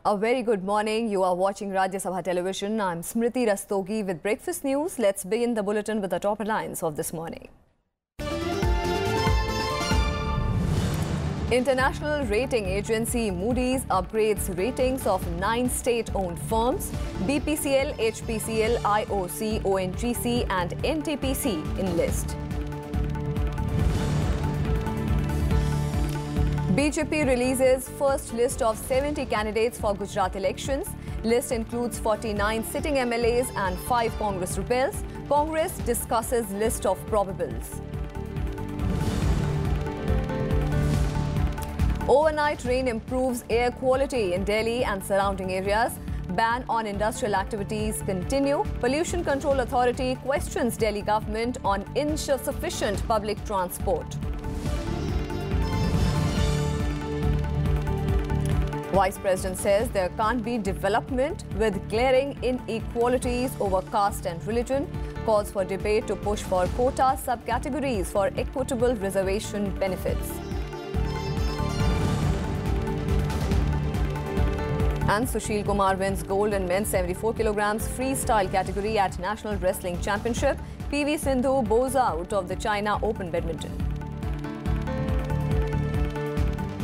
A very good morning. You are watching Rajya Sabha television. I'm Smriti Rastogi with breakfast news. Let's begin the bulletin with the top headlines of this morning. International rating agency Moodys upgrades ratings of 9 state-owned firms, BPCL, HPCL, IOC, ONGC and NTPC in list. BJP releases first list of 70 candidates for Gujarat elections. List includes 49 sitting MLAs and 5 Congress rebels. Congress discusses list of probables. Overnight rain improves air quality in Delhi and surrounding areas. Ban on industrial activities continue. Pollution Control Authority questions Delhi government on insufficient public transport. Vice President says there can't be development with glaring inequalities over caste and religion. Calls for debate to push for quota subcategories for equitable reservation benefits. And Sushil Kumar wins gold in men's 74 kilograms freestyle category at National Wrestling Championship. PV Sindhu bows out of the China Open Badminton.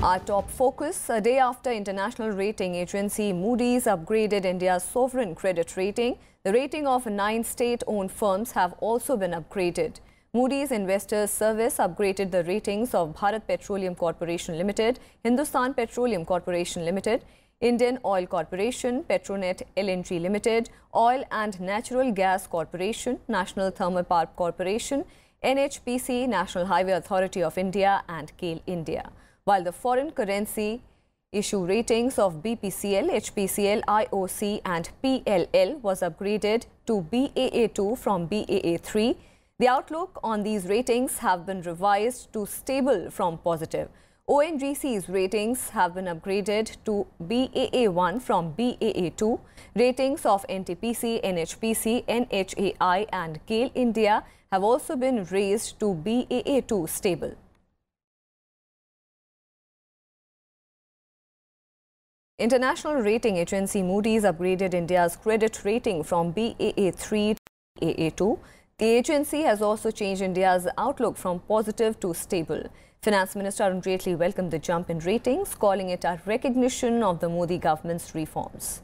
Our top focus, a day after international rating agency Moodys upgraded India's sovereign credit rating, the rating of 9 state-owned firms have also been upgraded. Moodys Investors Service upgraded the ratings of Bharat Petroleum Corporation Limited, Hindustan Petroleum Corporation Limited, Indian Oil Corporation, Petronet LNG Limited, Oil and Natural Gas Corporation, National Thermal Power Corporation, NHPC, National Highway Authority of India and GAIL India. While the foreign currency issue ratings of BPCL, HPCL, IOC and PLL was upgraded to BAA2 from BAA3. The outlook on these ratings have been revised to stable from positive. ONGC's ratings have been upgraded to BAA1 from BAA2. Ratings of NTPC, NHPC, NHAI and GAIL India have also been raised to BAA2 stable. International rating agency Moodys upgraded India's credit rating from BAA3 to BAA2. The agency has also changed India's outlook from positive to stable. Finance Minister Arun Jaitley welcomed the jump in ratings, calling it a recognition of the Modi government's reforms.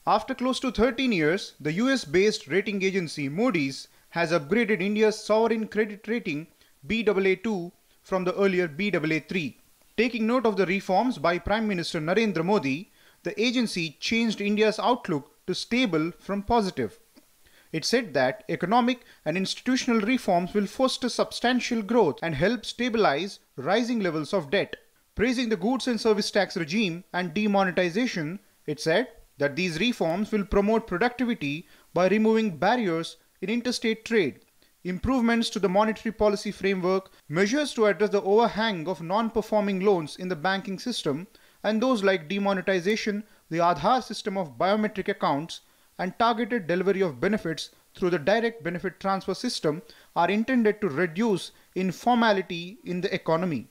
After close to 13 years, the US-based rating agency Moodys has upgraded India's sovereign credit rating Baa2 from the earlier Baa3. Taking note of the reforms by Prime Minister Narendra Modi, the agency changed India's outlook to stable from positive. It said that economic and institutional reforms will foster substantial growth and help stabilize rising levels of debt. Praising the goods and service tax regime and demonetization, it said that these reforms will promote productivity by removing barriers in interstate trade, improvements to the monetary policy framework, measures to address the overhang of non-performing loans in the banking system, and those like demonetization, the Aadhaar system of biometric accounts, and targeted delivery of benefits through the direct benefit transfer system are intended to reduce informality in the economy.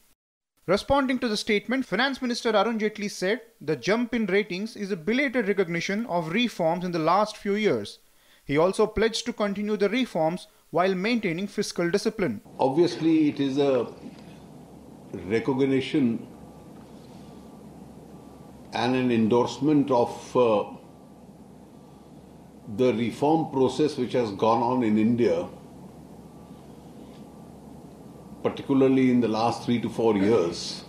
Responding to the statement, Finance Minister Arun Jaitley said the jump in ratings is a belated recognition of reforms in the last few years. He also pledged to continue the reforms while maintaining fiscal discipline. Obviously, it is a recognition and an endorsement of the reform process which has gone on in India, particularly in the last 3 to 4 years,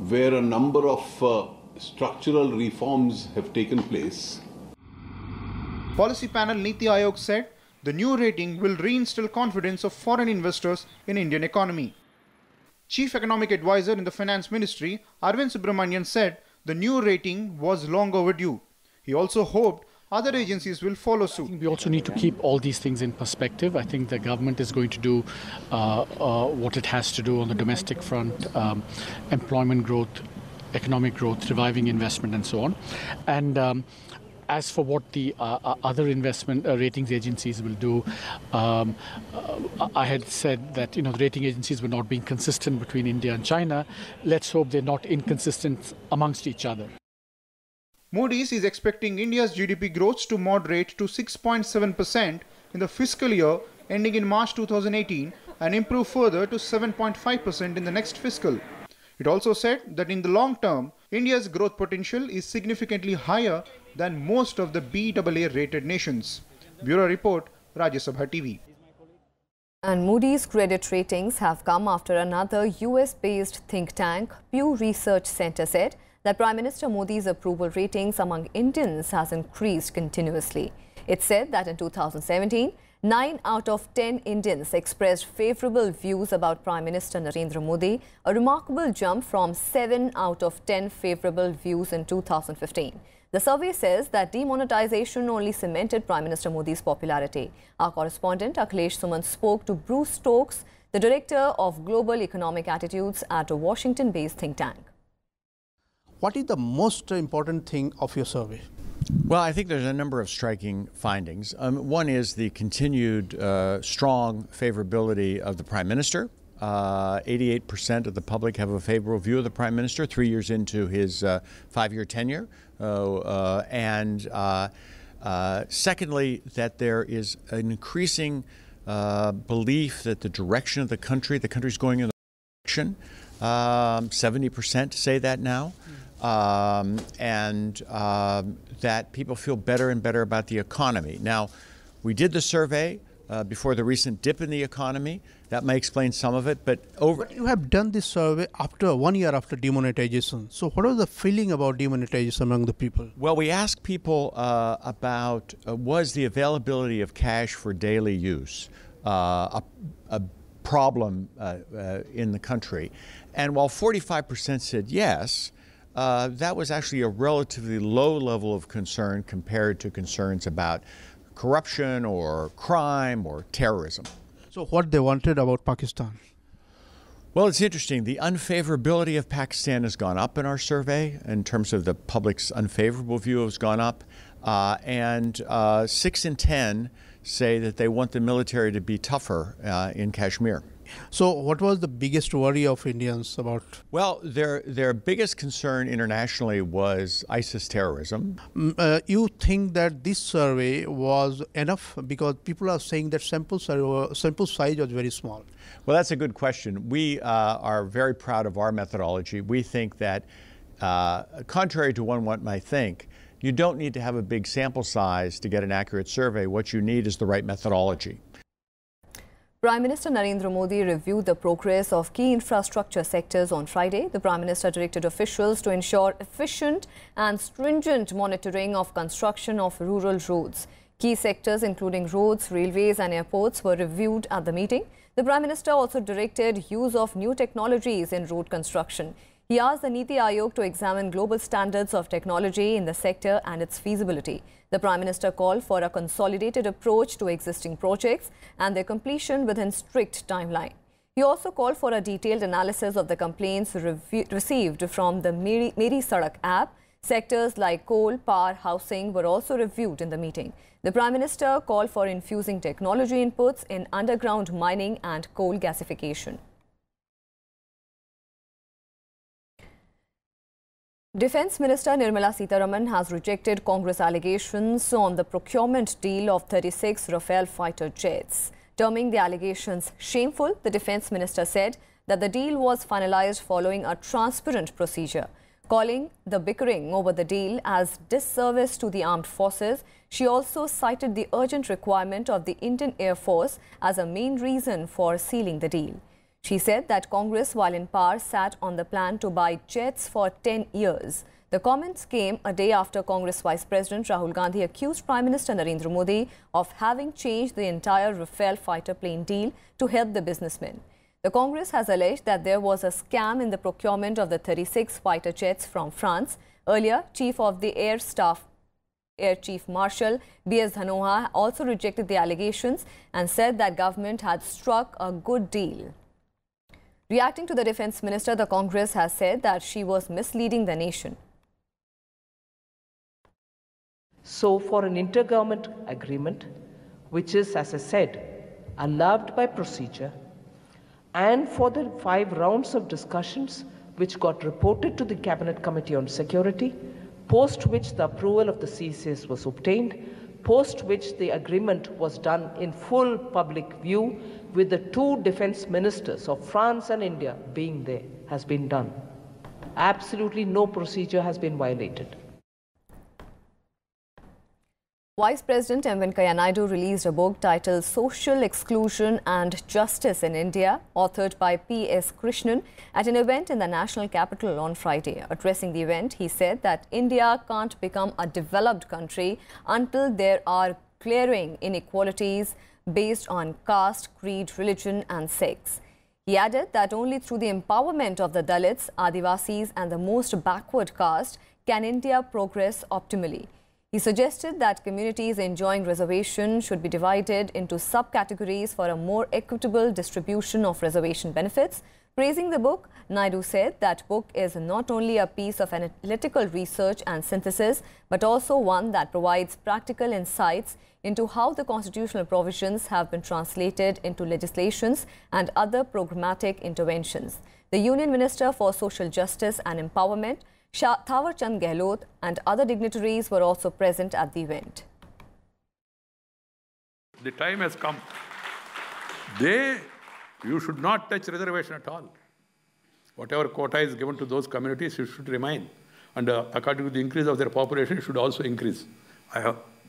where a number of structural reforms have taken place. Policy panel Niti Aayog said the new rating will reinstill confidence of foreign investors in Indian economy. Chief Economic Advisor in the Finance Ministry, Arvind Subramanian, said the new rating was long overdue. He also hoped other agencies will follow suit. I think we also need to keep all these things in perspective. I think the government is going to do what it has to do on the domestic front, employment growth, economic growth, reviving investment and so on. And as for what the other investment ratings agencies will do, I had said that the rating agencies were not being consistent between India and China. Let's hope they're not inconsistent amongst each other. Moodys is expecting India's GDP growth to moderate to 6.7% in the fiscal year ending in March 2018 and improve further to 7.5% in the next fiscal. It also said that in the long term, India's growth potential is significantly higher than most of the BAA rated nations. Bureau Report, Rajya Sabha TV. And Moody's credit ratings have come after another US-based think tank, Pew Research Center, said that Prime Minister Modi's approval ratings among Indians has increased continuously. It said that in 2017, 9 out of 10 Indians expressed favourable views about Prime Minister Narendra Modi, a remarkable jump from 7 out of 10 favourable views in 2015. The survey says that demonetization only cemented Prime Minister Modi's popularity. Our correspondent Akhilesh Suman spoke to Bruce Stokes, the director of Global Economic Attitudes at a Washington-based think tank. What is the most important thing of your survey? Well, I think there's a number of striking findings. One is the continued strong favorability of the Prime Minister. 88% of the public have a favorable view of the Prime Minister 3 years into his 5-year tenure. Secondly, that there is an increasing belief that the direction of the country is going in the right direction. 70% say that now. That people feel better and better about the economy. Now, we did the survey before the recent dip in the economy. That may explain some of it, but you have done this survey after 1 year after demonetization. So what was the feeling about demonetization among the people? Well, we asked people about was the availability of cash for daily use a problem in the country. And while 45% said yes, that was actually a relatively low level of concern compared to concerns about corruption or crime or terrorism. So what they wanted about Pakistan? Well, it's interesting. The unfavorability of Pakistan has gone up in our survey in terms of the public's unfavorable view has gone up. 6 in 10 say that they want the military to be tougher in Kashmir. So what was the biggest worry of Indians about? Well, their biggest concern internationally was ISIS terrorism. You think that this survey was enough because people are saying that sample size was very small? Well, that's a good question. We are very proud of our methodology. We think that, contrary to what might think, you don't need to have a big sample size to get an accurate survey. What you need is the right methodology. Prime Minister Narendra Modi reviewed the progress of key infrastructure sectors on Friday. The Prime Minister directed officials to ensure efficient and stringent monitoring of construction of rural roads. Key sectors including roads, railways and airports were reviewed at the meeting. The Prime Minister also directed use of new technologies in road construction. He asked the Niti Aayog to examine global standards of technology in the sector and its feasibility. The Prime Minister called for a consolidated approach to existing projects and their completion within strict timeline. He also called for a detailed analysis of the complaints received from the Meri Sadak app. Sectors like coal, power, housing were also reviewed in the meeting. The Prime Minister called for infusing technology inputs in underground mining and coal gasification. Defence Minister Nirmala Sitharaman has rejected Congress allegations on the procurement deal of 36 Rafale fighter jets. Terming the allegations shameful, the Defence Minister said that the deal was finalised following a transparent procedure. Calling the bickering over the deal as disservice to the armed forces, she also cited the urgent requirement of the Indian Air Force as a main reason for sealing the deal. She said that Congress, while in power, sat on the plan to buy jets for 10 years. The comments came a day after Congress Vice President Rahul Gandhi accused Prime Minister Narendra Modi of having changed the entire Rafale fighter plane deal to help the businessmen. The Congress has alleged that there was a scam in the procurement of the 36 fighter jets from France. Earlier, Chief of the Air Staff, Air Chief Marshal B.S. Dhanoa also rejected the allegations and said that government had struck a good deal. Reacting to the Defence Minister, the Congress has said that she was misleading the nation. So for an intergovernment agreement, which is, as I said, allowed by procedure, and for the 5 rounds of discussions which got reported to the Cabinet Committee on Security, post which the approval of the CCS was obtained, post which the agreement was done in full public view with the 2 defense ministers of France and India being there, has been done. Absolutely no procedure has been violated. Vice President M. Venkaiah Naidu released a book titled Social Exclusion and Justice in India, authored by P.S. Krishnan, at an event in the national capital on Friday. Addressing the event, he said that India can't become a developed country until there are glaring inequalities based on caste, creed, religion and sex. He added that only through the empowerment of the Dalits, Adivasis and the most backward caste can India progress optimally. He suggested that communities enjoying reservation should be divided into subcategories for a more equitable distribution of reservation benefits. Praising the book, Naidu said that book is not only a piece of analytical research and synthesis, but also one that provides practical insights into how the constitutional provisions have been translated into legislations and other programmatic interventions. The Union Minister for Social Justice and Empowerment, Thawar Chand Gehlot, and other dignitaries were also present at the event. The time has come. You should not touch reservation at all. Whatever quota is given to those communities, it should remain. And according to the increase of their population, it should also increase.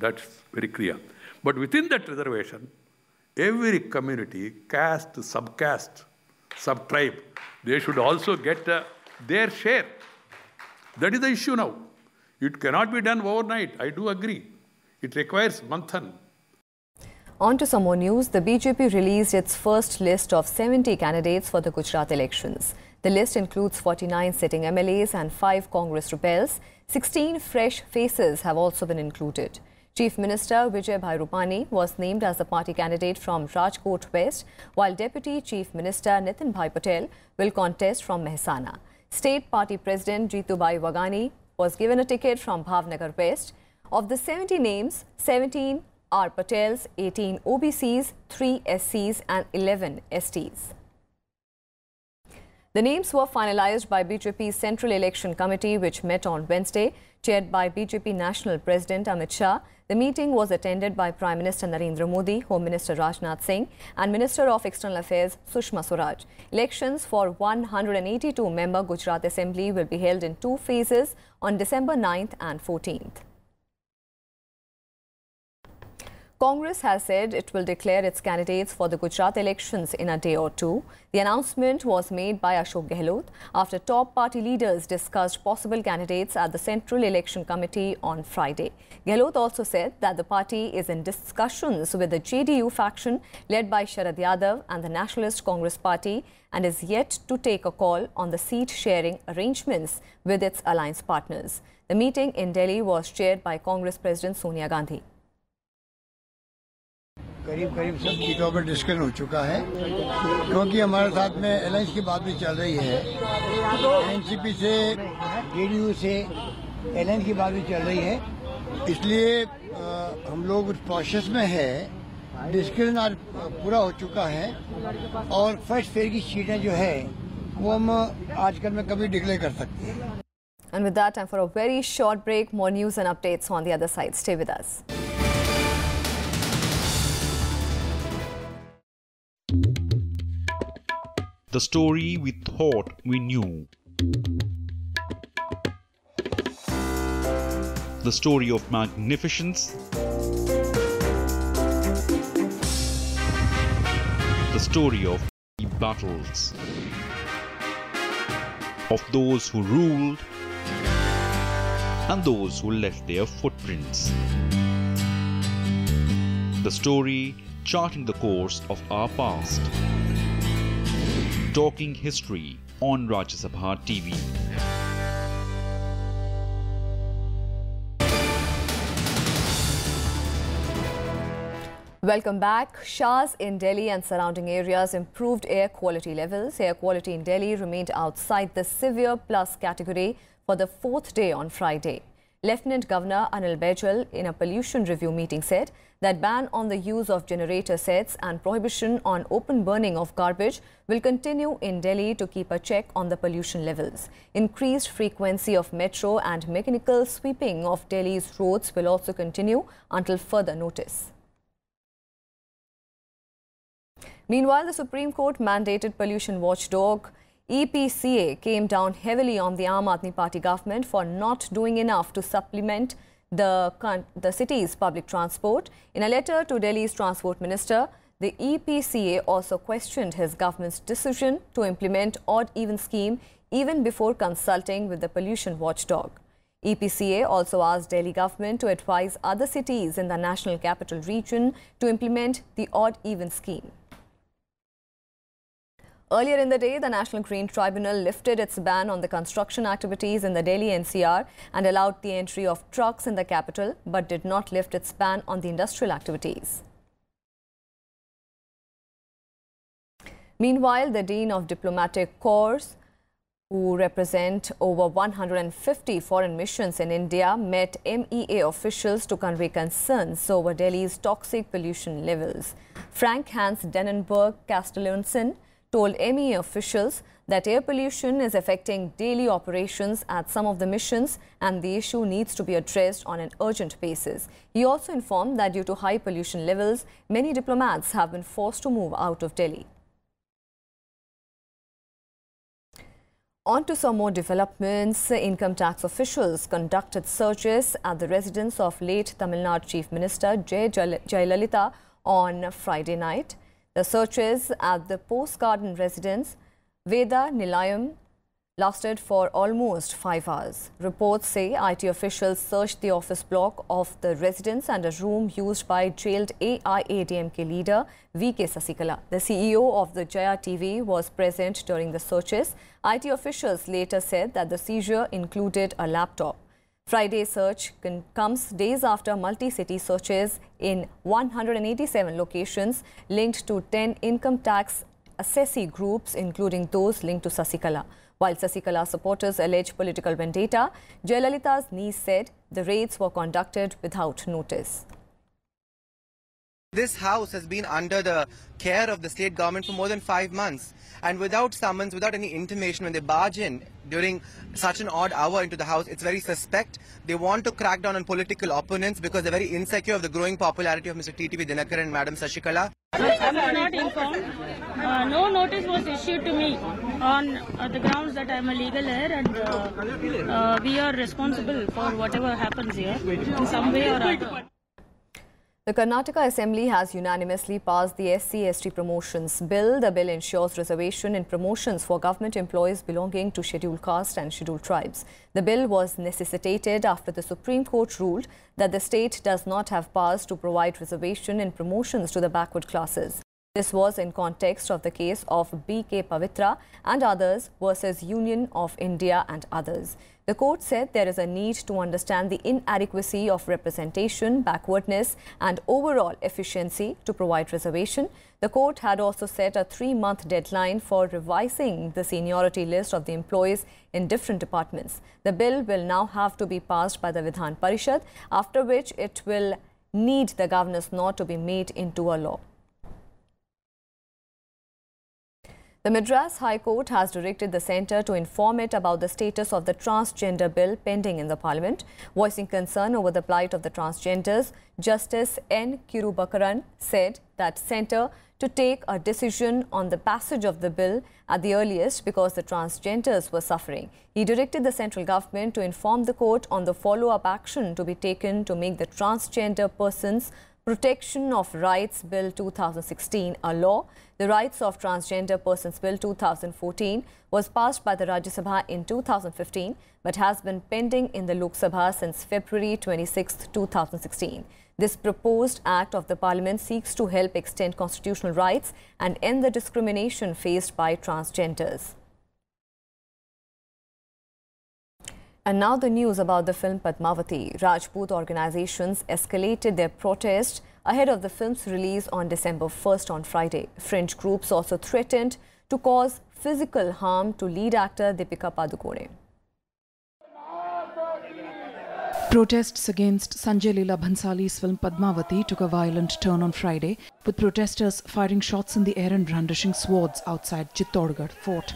That's very clear. But within that reservation, every community, caste, subcaste, subtribe, they should also get their share. That is the issue now. It cannot be done overnight. I do agree. It requires manthan. On to some more news. The BJP released its first list of 70 candidates for the Gujarat elections. The list includes 49 sitting MLAs and 5 Congress rebels. 16 fresh faces have also been included. Chief Minister Vijay Bhai Rupani was named as the party candidate from Rajkot West, while Deputy Chief Minister Nitin Bhai Patel will contest from Mehsana. State Party President Jeetubai Wagani was given a ticket from Bhavnagar West. Of the 70 names, 17 are Patels, 18 OBCs, 3 SCs and 11 STs. The names were finalized by BJP's Central Election Committee, which met on Wednesday, chaired by BJP National President Amit Shah. The meeting was attended by Prime Minister Narendra Modi, Home Minister Rajnath Singh and Minister of External Affairs Sushma Swaraj. Elections for 182-member Gujarat Assembly will be held in 2 phases on December 9th and 14th. Congress has said it will declare its candidates for the Gujarat elections in a day or 2. The announcement was made by Ashok Gehlot after top party leaders discussed possible candidates at the Central Election Committee on Friday. Gehlot also said that the party is in discussions with the JDU faction led by Sharad Yadav and the Nationalist Congress Party and is yet to take a call on the seat-sharing arrangements with its alliance partners. The meeting in Delhi was chaired by Congress President Sonia Gandhi. करीब सब सीटों पर discussion हो चुका है क्योंकि हमारे साथ में अलायंस की बात भी चल रही है एनसीपी से जेडीयू से अलायंस की बात भी चल रही है इसलिए हम लोग उस प्रोसेस में है डिस्कशन आज पूरा हो चुका है और फर्स्ट फेज की सीटें जो है वो हम आजकल में कभी डिक्लेयर कर सकते हैं. And with that, time for a very short break. More news and updates on the other side. Stay with us. The story we thought we knew. The story of magnificence. The story of battles. Of those who ruled and those who left their footprints. The story charting the course of our past. Talking History on Rajya Sabha TV. Welcome back. Shahs in Delhi and surrounding areas improved air quality levels. Air quality in Delhi remained outside the severe plus category for the 4th day on Friday. Lieutenant Governor Anil Baijal, in a pollution review meeting, said that ban on the use of generator sets and prohibition on open burning of garbage will continue in Delhi to keep a check on the pollution levels. Increased frequency of metro and mechanical sweeping of Delhi's roads will also continue until further notice. Meanwhile, the Supreme Court mandated pollution watchdog EPCA came down heavily on the Aam Aadmi Party government for not doing enough to supplement the city's public transport. In a letter to Delhi's Transport Minister, the EPCA also questioned his government's decision to implement odd-even scheme even before consulting with the pollution watchdog. EPCA also asked Delhi government to advise other cities in the National Capital Region to implement the odd-even scheme. Earlier in the day, the National Green Tribunal lifted its ban on the construction activities in the Delhi NCR and allowed the entry of trucks in the capital, but did not lift its ban on the industrial activities. Meanwhile, the Dean of Diplomatic Corps, who represent over 150 foreign missions in India, met MEA officials to convey concerns over Delhi's toxic pollution levels. Frank Hans Dennenberg Castellonson told MEA officials that air pollution is affecting daily operations at some of the missions and the issue needs to be addressed on an urgent basis. He also informed that due to high pollution levels, many diplomats have been forced to move out of Delhi. On to some more developments. Income tax officials conducted searches at the residence of late Tamil Nadu Chief Minister Jayalalithas on Friday night. The searches at the post-garden residence Veda Nilayam lasted for almost 5 hours. Reports say IT officials searched the office block of the residence and a room used by jailed AIADMK leader VK Sasikala. The CEO of the Jaya TV was present during the searches. IT officials later said that the seizure included a laptop. Friday's search comes days after multi-city searches in 187 locations linked to 10 income tax assessee groups, including those linked to Sasikala. While Sasikala supporters allege political vendetta, Jayalalithas' niece said the raids were conducted without notice. This house has been under the care of the state government for more than 5 months. And without summons, without any intimation, when they barge in during such an odd hour into the house, it's very suspect. They want to crack down on political opponents because they're very insecure of the growing popularity of Mr. TTV Dinakar and Madam Sasikala. I was not informed. No notice was issued to me on the grounds that I am a legal heir and we are responsible for whatever happens here in some way or other. The Karnataka Assembly has unanimously passed the SCST promotions bill. The bill ensures reservation in promotions for government employees belonging to scheduled caste and scheduled tribes. The bill was necessitated after the Supreme Court ruled that the state does not have powers to provide reservation in promotions to the backward classes. This was in context of the case of B.K. Pavitra and others versus Union of India and others. The court said there is a need to understand the inadequacy of representation, backwardness and overall efficiency to provide reservation. The court had also set a 3-month deadline for revising the seniority list of the employees in different departments. The bill will now have to be passed by the Vidhan Parishad, after which it will need the governor's nod to be made into a law. The Madras High Court has directed the centre to inform it about the status of the transgender bill pending in the Parliament. Voicing concern over the plight of the transgenders, Justice N. Kirubakaran said that centre to take a decision on the passage of the bill at the earliest because the transgenders were suffering. He directed the central government to inform the court on the follow-up action to be taken to make the Transgender Persons Protection of Rights Bill 2016 a law. The Rights of Transgender Persons Bill 2014 was passed by the Rajya Sabha in 2015 but has been pending in the Lok Sabha since February 26, 2016. This proposed act of the Parliament seeks to help extend constitutional rights and end the discrimination faced by transgenders. And now the news about the film Padmavati. Rajput organizations escalated their protest ahead of the film's release on December 1st on Friday. Fringe groups also threatened to cause physical harm to lead actor Deepika Padukone. Protests against Sanjay Leela Bhansali's film Padmavati took a violent turn on Friday, with protesters firing shots in the air and brandishing swords outside Chittorgarh fort.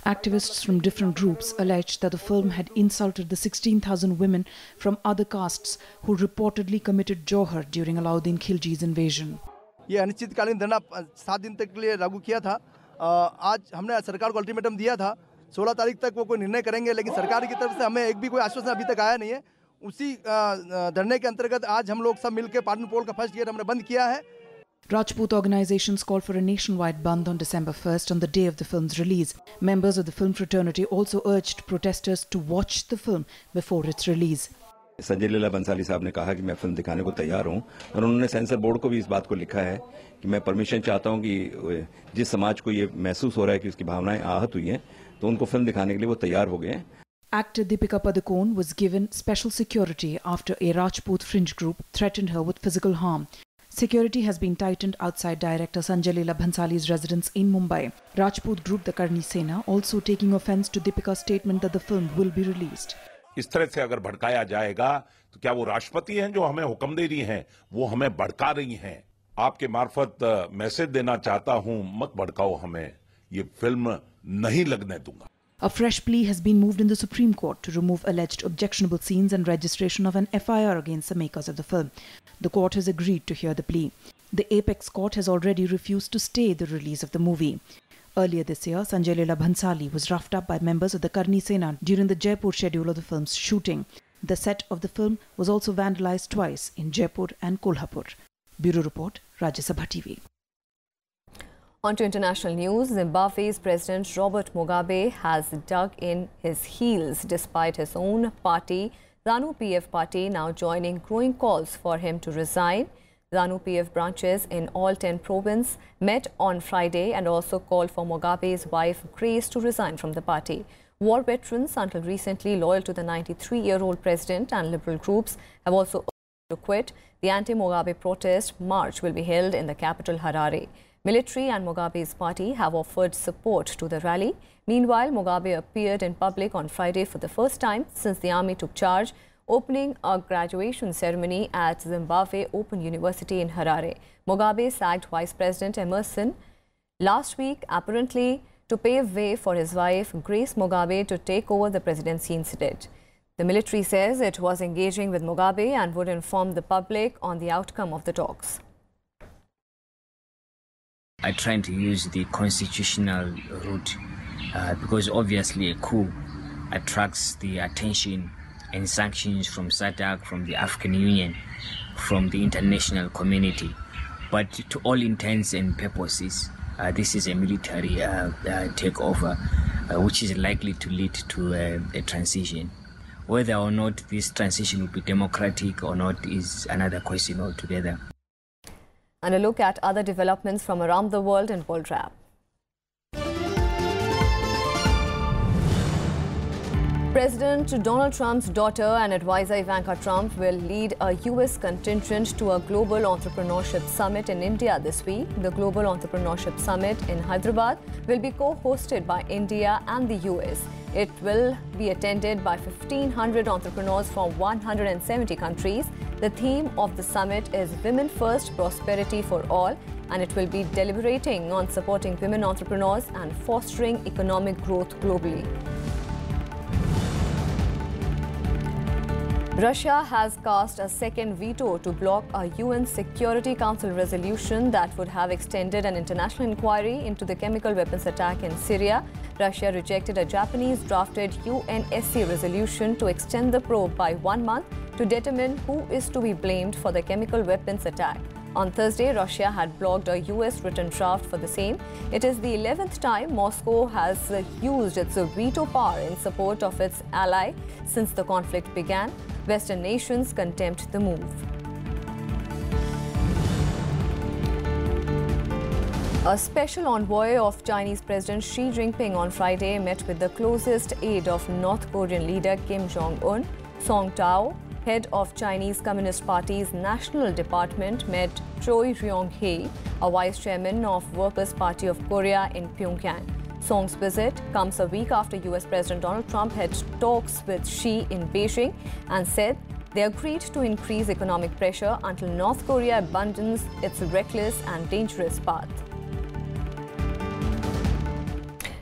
Activists from different groups alleged that the film had insulted the 16,000 women from other castes who reportedly committed Johar during Alauddin Khilji's invasion. ये अनिश्चितकालीन धरना 7 दिन तक के लिए लागू किया था। आज हमने सरकार को अल्टीमेटम दिया था 16 तारीख तक वो कोई निर्णय करेंगे, लेकिन सरकार की तरफ से हमें एक भी कोई आश्वासन अभी तक आया नहीं है। उसी धरने के अंतर्गत आज हम लोग सब मिलकर पाटन पोल का फर्स्ट गेट हमने बंद किया है। Rajput organizations called for a nationwide bandh on December 1st on the day of the film's release. Members of the film fraternity also urged protesters to watch the film before its release. Sanjay Leela Bhansali साहब ने कहा कि मैं film दिखाने को तैयार हूं और उन्होंने सेंसर बोर्ड को भी इस बात को लिखा है कि मैं परमिशन चाहता हूं कि जिस समाज को ये महसूस हो रहा है कि उसकी भावनाएं आहत हुई हैं तो उनको फिल्म दिखाने के लिए वो तैयार हो गए हैं। Actor Deepika Padukone was given special security after a Rajput fringe group threatened her with physical harm. Security has been tightened outside director Sanjay Leela Bhansali's residence in Mumbai. Rajput group the Karni Sena also taking offence to Deepika's statement that the film will be released. इस तरह से अगर भड़काया जाएगा तो क्या वो राष्ट्रपति हैं जो हमें हुक्म दे रही हैं, वो हमें भड़का रही हैं। आपके मार्फत मैसेज देना चाहता हूं, मत भड़काओ हमें, ये फिल्म नहीं लगने दूंगा। A fresh plea has been moved in the Supreme Court to remove alleged objectionable scenes and registration of an FIR against the makers of the film. The court has agreed to hear the plea. The Apex Court has already refused to stay the release of the movie. Earlier this year, Sanjay Leela Bhansali was roughed up by members of the Karni Sena during the Jaipur schedule of the film's shooting. The set of the film was also vandalized twice in Jaipur and Kolhapur. Bureau Report, Rajya Sabha TV. On to international news. Zimbabwe's President Robert Mugabe has dug in his heels despite his own party, ZANU-PF party, now joining growing calls for him to resign. ZANU-PF branches in all 10 provinces met on Friday and also called for Mugabe's wife Grace to resign from the party. War veterans, until recently loyal to the 93-year-old president, and liberal groups have also urged to quit. The anti-Mugabe protest march will be held in the capital Harare. Military and Mugabe's party have offered support to the rally. Meanwhile, Mugabe appeared in public on Friday for the first time since the army took charge, opening a graduation ceremony at Zimbabwe Open University in Harare. Mugabe sacked Vice President Emerson last week, apparently to pave way for his wife Grace Mugabe to take over the presidency instead. The military says it was engaging with Mugabe and would inform the public on the outcome of the talks. I try to use the constitutional route because obviously a coup attracts the attention and sanctions from SADC, from the African Union, from the international community. But to all intents and purposes, this is a military takeover, which is likely to lead to a transition. Whether or not this transition will be democratic or not is another question altogether. And a look at other developments from around the world in World Wrap. President Donald Trump's daughter and advisor Ivanka Trump will lead a U.S. contingent to a global entrepreneurship summit in India this week. The Global Entrepreneurship Summit in Hyderabad will be co-hosted by India and the U.S. It will be attended by 1,500 entrepreneurs from 170 countries. The theme of the summit is Women First, Prosperity for All, and it will be deliberating on supporting women entrepreneurs and fostering economic growth globally. Russia has cast a second veto to block a UN Security Council resolution that would have extended an international inquiry into the chemical weapons attack in Syria. Russia rejected a Japanese-drafted UNSC resolution to extend the probe by 1 month to determine who is to be blamed for the chemical weapons attack. On Thursday, Russia had blocked a US written draft for the same. It is the 11th time Moscow has used its veto power in support of its ally since the conflict began. Western nations condemned the move. A special envoy of Chinese President Xi Jinping on Friday met with the closest aide of North Korean leader Kim Jong-un. Song Tao, head of Chinese Communist Party's National Department, met Choi Ryong-hee, a vice chairman of Workers' Party of Korea, in Pyongyang. Song's visit comes a week after US President Donald Trump had talks with Xi in Beijing and said they agreed to increase economic pressure until North Korea abandons its reckless and dangerous path.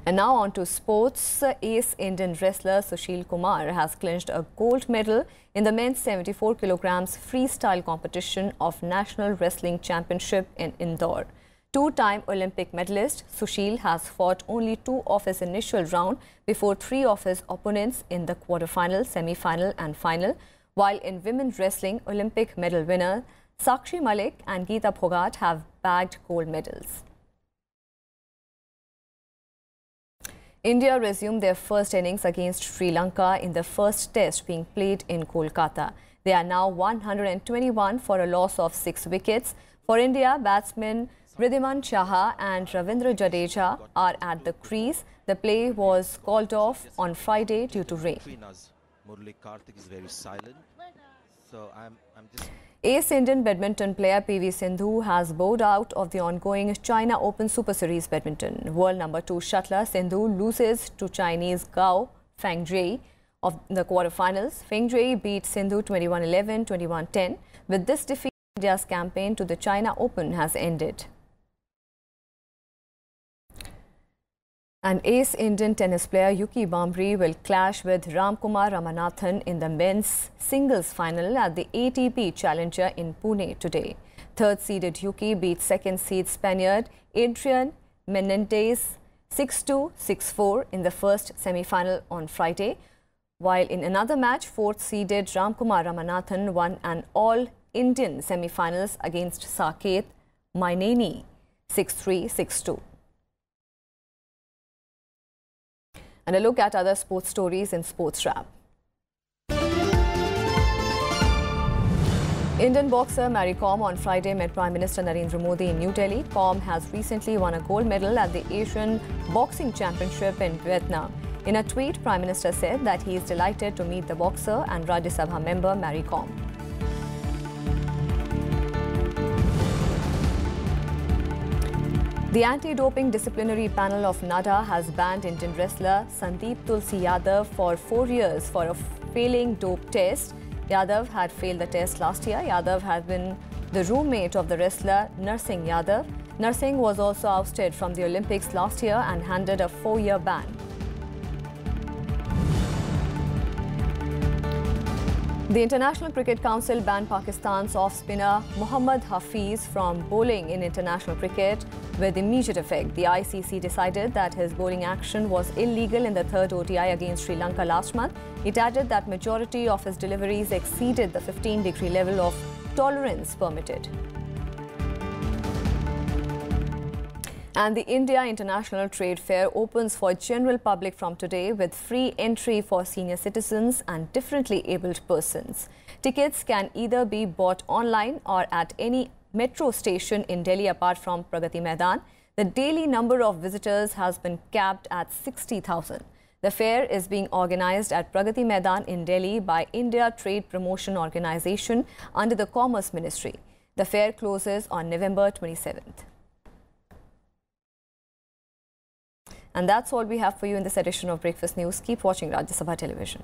And now on to sports. Ace Indian wrestler Sushil Kumar has clinched a gold medal in the men's 74 kilograms freestyle competition of National Wrestling Championship in Indore. Two-time Olympic medalist Sushil has fought only 2 of his initial round before 3 of his opponents in the quarterfinal, semi-final and final, while in women's wrestling, Olympic medal winner Sakshi Malik and Geeta Phogat have bagged gold medals. India resumed their first innings against Sri Lanka in the first test being played in Kolkata. They are now 121 for a loss of 6 wickets. For India, batsmen Ridhiman Chahar and Ravindra Jadeja are at the crease. The play was called off on Friday due to rain. Ace Indian badminton player PV Sindhu has bowed out of the ongoing China Open Super Series badminton. World number 2 shuttler Sindhu loses to Chinese Gao Fengjie of the quarterfinals. Fengjie beat Sindhu 21-11, 21-10. With this defeat, India's campaign to the China Open has ended. And ace Indian tennis player Yuki Bambri will clash with Ramkumar Ramanathan in the men's singles final at the ATP Challenger in Pune today. Third-seeded Yuki beat second-seed Spaniard Adrian Menendez 6-2, 6-4 in the first semi-final on Friday, while in another match, fourth-seeded Ramkumar Ramanathan won an all-Indian semi-finals against Saket Maineni 6-3, 6-2. And a look at other sports stories in Sports Wrap. Indian boxer Mary Kom on Friday met Prime Minister Narendra Modi in New Delhi. Kom has recently won a gold medal at the Asian Boxing Championship in Vietnam. In a tweet, Prime Minister said that he is delighted to meet the boxer and Rajya Sabha member Mary Kom. The anti-doping disciplinary panel of NADA has banned Indian wrestler Sandeep Tulsi Yadav for 4 years for a failing dope test. Yadav had failed the test last year. Yadav had been the roommate of the wrestler Narsingh Yadav. Narsingh was also ousted from the Olympics last year and handed a 4-year ban. The International Cricket Council banned Pakistan's off-spinner Mohammad Hafiz from bowling in international cricket with immediate effect. The ICC decided that his bowling action was illegal in the third ODI against Sri Lanka last month. It added that majority of his deliveries exceeded the 15-degree level of tolerance permitted. And the India International Trade Fair opens for general public from today with free entry for senior citizens and differently abled persons. Tickets can either be bought online or at any metro station in Delhi apart from Pragati Maidan. The daily number of visitors has been capped at 60,000. The fair is being organized at Pragati Maidan in Delhi by India Trade Promotion Organization under the Commerce Ministry. The fair closes on November 27th. And that's all we have for you in this edition of Breakfast News. Keep watching Rajya Sabha Television.